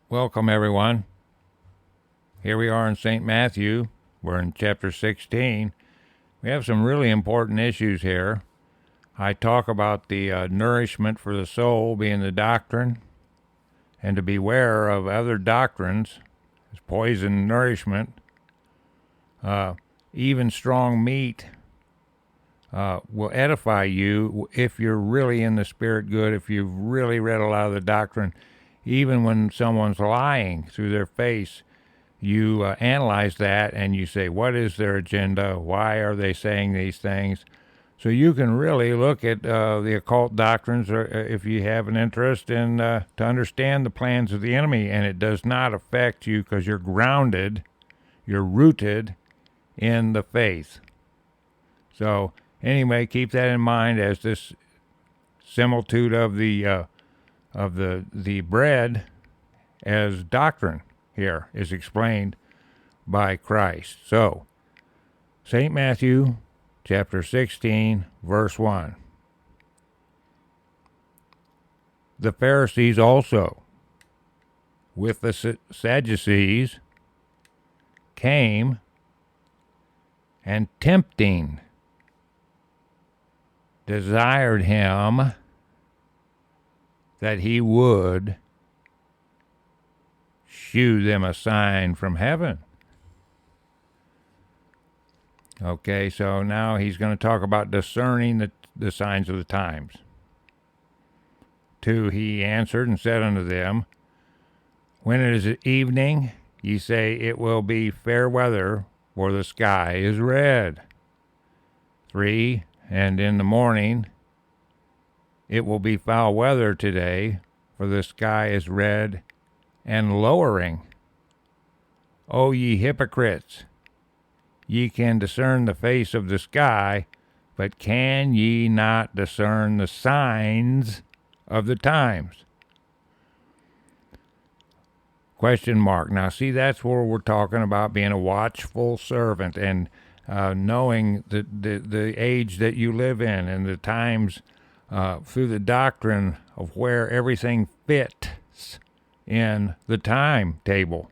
Welcome, everyone. Here we are in St. Matthew. We're in chapter 16. We have some really important issues here. I talk about the nourishment for the soul being the doctrine, and to beware of other doctrines as poison nourishment. Even strong meat will edify you if you're really in the spirit good, if you've really read a lot of the doctrine. Even when someone's lying through their face, you analyze that and you say, what is their agenda? Why are they saying these things? So you can really look at the occult doctrines, or if you have an interest in to understand the plans of the enemy, and it does not affect you because you're grounded, you're rooted in the faith. So anyway, keep that in mind as this similitude of the bread as doctrine here is explained by Christ. So, St. Matthew chapter 16, verse 1. The Pharisees also, with the Sadducees, came and tempting desired him that he would shew them a sign from heaven. Okay, so now he's going to talk about discerning the signs of the times. 2, he answered and said unto them, when it is evening, ye say it will be fair weather, for the sky is red. 3, and in the morning, it will be foul weather today, for the sky is red and lowering. O ye hypocrites, ye can discern the face of the sky, but can ye not discern the signs of the times? Question mark. Now, see, that's where we're talking about being a watchful servant and knowing the age that you live in and the times through the doctrine of where everything fits in the timetable.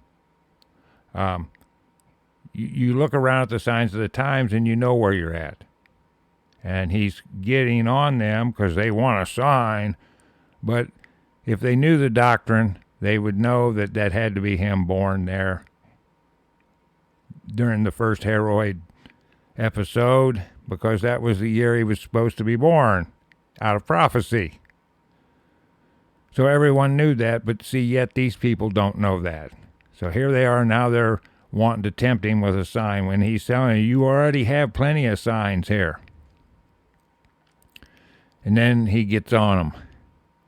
You look around at the signs of the times and you know where you're at. And he's getting on them because they want a sign. But if they knew the doctrine, they would know that that had to be him born there during the first Herod episode, because that was the year he was supposed to be born, out of prophecy. So everyone knew that, but see, yet these people don't know that. So here they are, now they're wanting to tempt him with a sign when he's telling you already have plenty of signs here. And then he gets on them.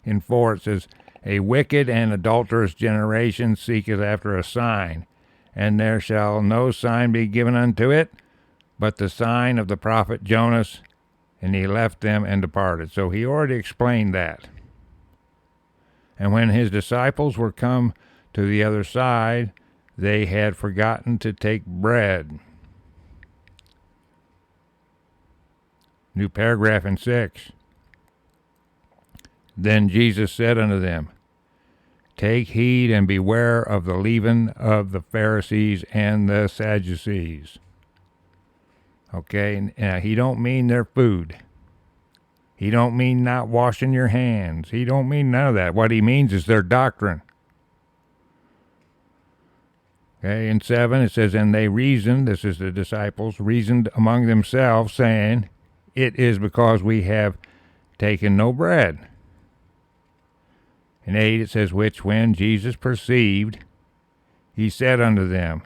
In 4 it says, a wicked and adulterous generation seeketh after a sign, and there shall no sign be given unto it, but the sign of the prophet Jonas. And he left them and departed. So he already explained that. And when his disciples were come to the other side, they had forgotten to take bread. New paragraph in 6. Then Jesus said unto them, take heed and beware of the leaven of the Pharisees and the Sadducees. Okay, now he don't mean their food. He don't mean not washing your hands. He don't mean none of that. What he means is their doctrine. Okay, in 7 it says, and they reasoned, this is the disciples, reasoned among themselves, saying, it is because we have taken no bread. In 8 it says, which when Jesus perceived, he said unto them,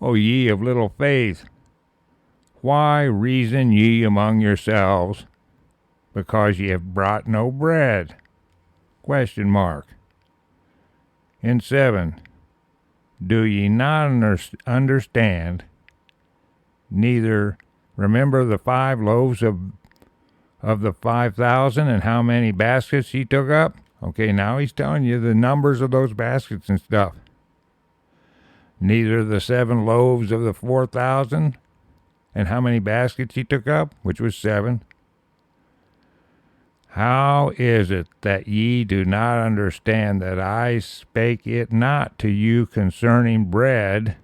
O ye of little faith, why reason ye among yourselves, because ye have brought no bread? Question mark. In 7, do ye not understand, neither remember the 5 loaves of the 5,000 and how many baskets he took up? Okay, now he's telling you the numbers of those baskets and stuff. Neither the 7 loaves of the 4,000 and how many baskets he took up, which was 7. How is it that ye do not understand that I spake it not to you concerning bread,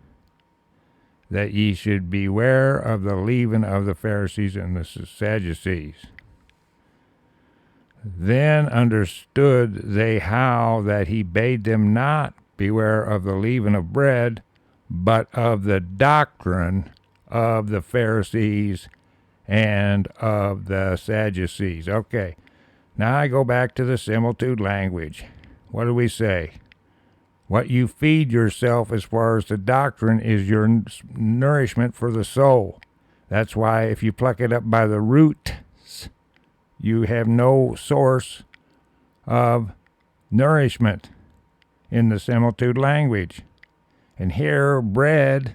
that ye should beware of the leaven of the Pharisees and the Sadducees? Then understood they how that he bade them not beware of the leaven of bread, but of the doctrine of the Pharisees and of the Sadducees. Okay, now I go back to the similitude language. What do we say? What you feed yourself as far as the doctrine is your nourishment for the soul. That's why if you pluck it up by the roots, you have no source of nourishment in the similitude language. And here, bread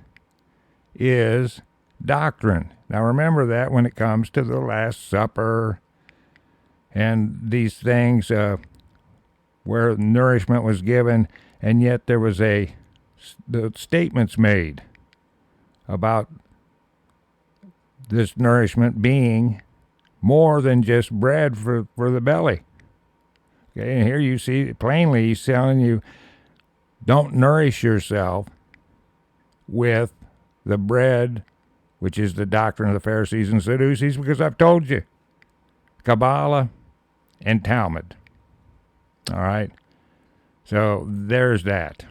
is doctrine. Now remember that when it comes to the Last Supper and these things where nourishment was given, and yet there was the statements made about this nourishment being more than just bread for the belly. Okay, and here you see plainly he's telling you, don't nourish yourself with the bread, which is the doctrine of the Pharisees and Sadducees, because I've told you, Kabbalah and Talmud. All right, so there's that.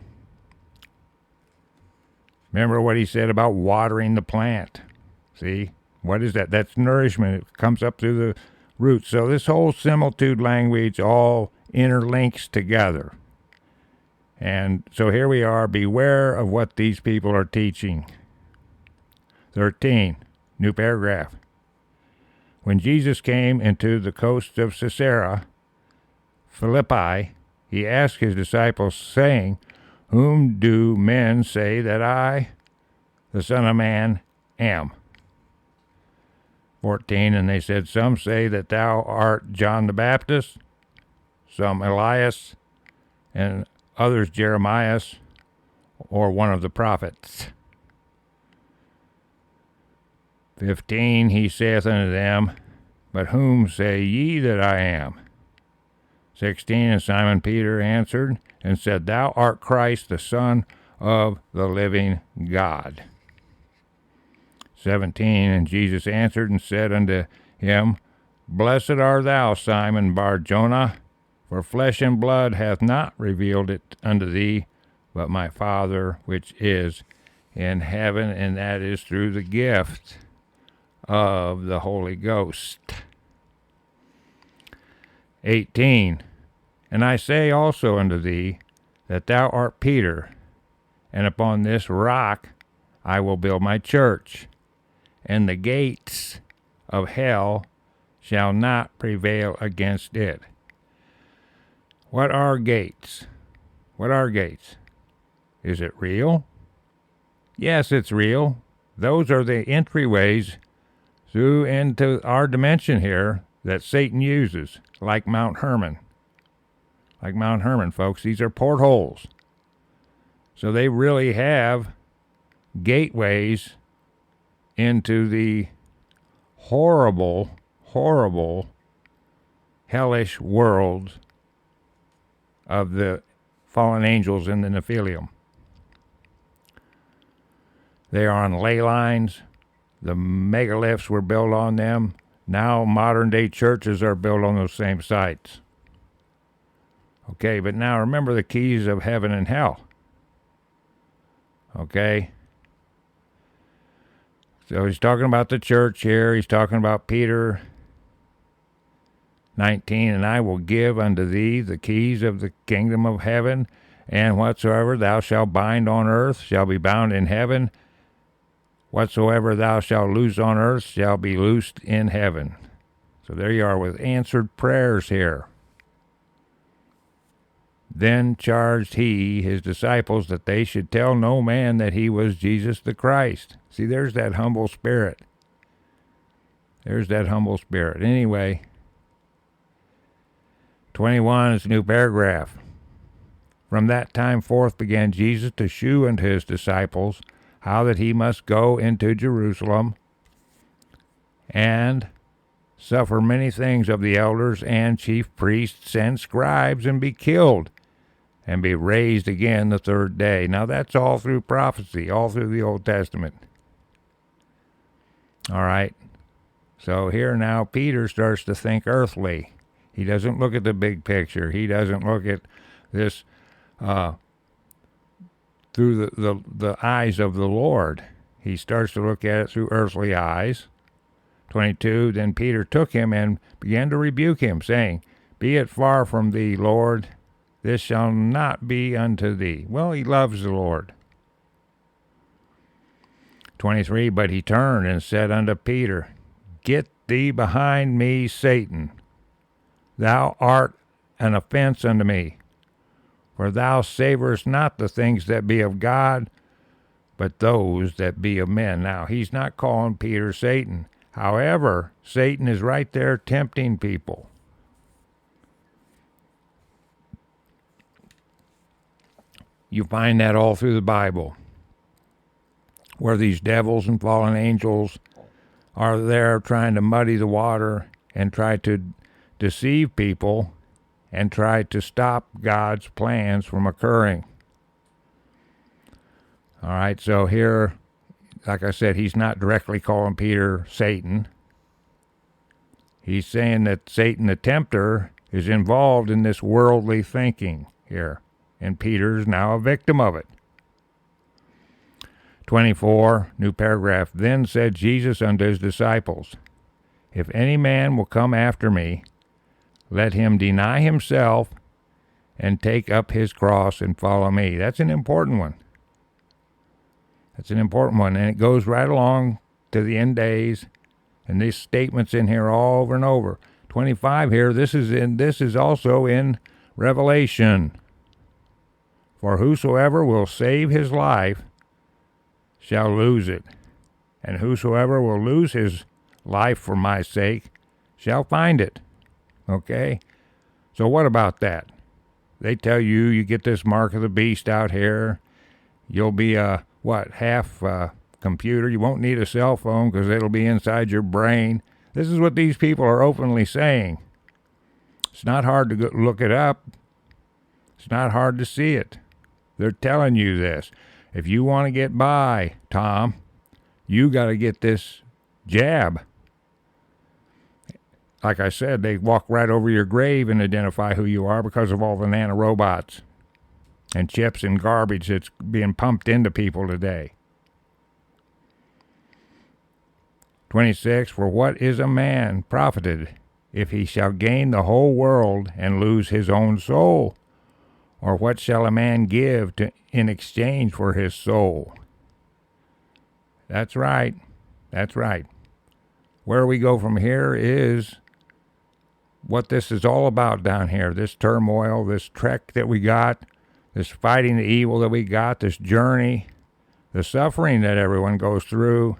Remember what he said about watering the plant. See? What is that? That's nourishment. It comes up through the roots. So this whole similitude language all interlinks together. And so here we are. Beware of what these people are teaching. 13, new paragraph. When Jesus came into the coast of Caesarea Philippi, he asked his disciples, saying, Whom do men say that I, the Son of Man, am? 14, and they said, Some say that thou art John the Baptist, some Elias, and others Jeremiah, or one of the prophets. 15, he saith unto them, But whom say ye that I am? 16, and Simon Peter answered and said, Thou art Christ, the Son of the living God. 17, and Jesus answered and said unto him, Blessed art thou, Simon Bar-Jonah, for flesh and blood hath not revealed it unto thee, but my Father which is in heaven, and that is through the gift of the Holy Ghost. 18, and I say also unto thee, that thou art Peter, and upon this rock I will build my church, and the gates of hell shall not prevail against it. What are gates? What are gates? Is it real? Yes, it's real. Those are the entryways through into our dimension here that Satan uses, like Mount Hermon. Like Mount Hermon, folks. These are portholes. So they really have gateways into the horrible, horrible, hellish world of the fallen angels in the Nephilim. They are on ley lines. The megaliths were built on them. Now modern day churches are built on those same sites. Okay, but now remember the keys of heaven and hell. Okay? So he's talking about the church here. He's talking about Peter 19, and I will give unto thee the keys of the kingdom of heaven, and whatsoever thou shalt bind on earth shall be bound in heaven. Whatsoever thou shalt loose on earth shall be loosed in heaven. So there you are with answered prayers here. Then charged he his disciples that they should tell no man that he was Jesus the Christ. See, there's that humble spirit. There's that humble spirit. Anyway, 21 is a new paragraph. From that time forth began Jesus to shew unto his disciples how that he must go into Jerusalem and suffer many things of the elders and chief priests and scribes, and be killed, and be raised again the third day. Now that's all through prophecy, all through the Old Testament. All right. So here now Peter starts to think earthly. He doesn't look at the big picture. He doesn't look at this through the eyes of the Lord. He starts to look at it through earthly eyes. 22, then Peter took him and began to rebuke him, saying, Be it far from thee, Lord, this shall not be unto thee. Well, he loves the Lord. 23, but he turned and said unto Peter, Get thee behind me, Satan. Thou art an offense unto me, for thou savorest not the things that be of God, but those that be of men. Now, he's not calling Peter Satan. However, Satan is right there tempting people. You find that all through the Bible, where these devils and fallen angels are there trying to muddy the water and try to deceive people and try to stop God's plans from occurring. All right, so here, like I said, he's not directly calling Peter Satan. He's saying that Satan the tempter is involved in this worldly thinking here, and Peter's now a victim of it. 24, new paragraph. Then said Jesus unto his disciples, If any man will come after me, let him deny himself and take up his cross and follow me. That's an important one. That's an important one, and it goes right along to the end days, and these statements in here all over and over. 25 here, this is also in Revelation. For whosoever will save his life shall lose it, and whosoever will lose his life for my sake shall find it. Okay? So what about that? They tell you, you get this mark of the beast out here, you'll be half computer. You won't need a cell phone because it'll be inside your brain. This is what these people are openly saying. It's not hard to look it up. It's not hard to see it. They're telling you this. If you want to get by, Tom, you got to get this jab. Like I said, they walk right over your grave and identify who you are because of all the nanorobots and chips and garbage that's being pumped into people today. 26, for what is a man profited if he shall gain the whole world and lose his own soul? Or what shall a man give in exchange for his soul? That's right. That's right. Where we go from here is what this is all about down here. This turmoil, this trek that we got, this fighting the evil that we got, this journey, the suffering that everyone goes through,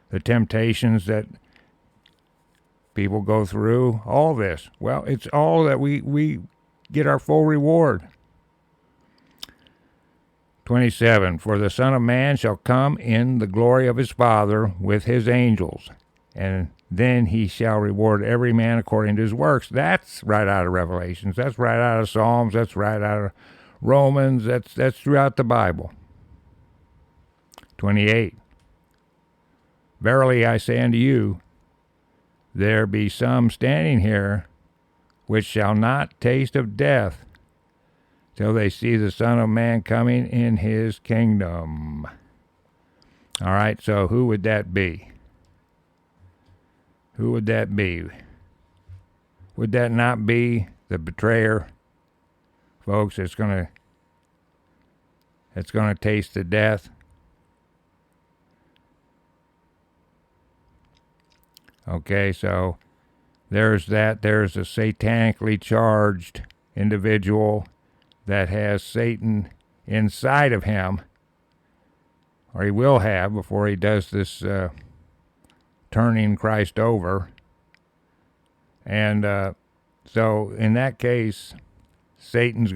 the temptations that people go through, all this. Well, it's all that we get our full reward. 27, for the Son of Man shall come in the glory of his Father with his angels, and then he shall reward every man according to his works. That's right out of Revelations. That's right out of Psalms. That's right out of Romans. That's throughout the Bible. 28, verily I say unto you, there be some standing here which shall not taste of death till they see the Son of Man coming in his kingdom. All right, so who would that be? Who would that be? Would that not be the betrayer? Folks, it's gonna taste the death. Okay, so there's that. There's a satanically charged individual that has Satan inside of him, or he will have before he does this turning Christ over. And so in that case, Satan's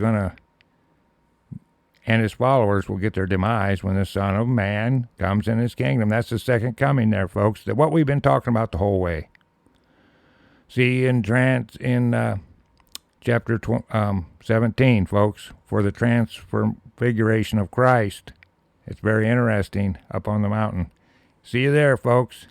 and his followers will get their demise when the Son of Man comes in his kingdom. That's the second coming there, folks. What we've been talking about the whole way. See you in chapter 17, folks, for the transfiguration of Christ. It's very interesting up on the mountain. See you there, folks.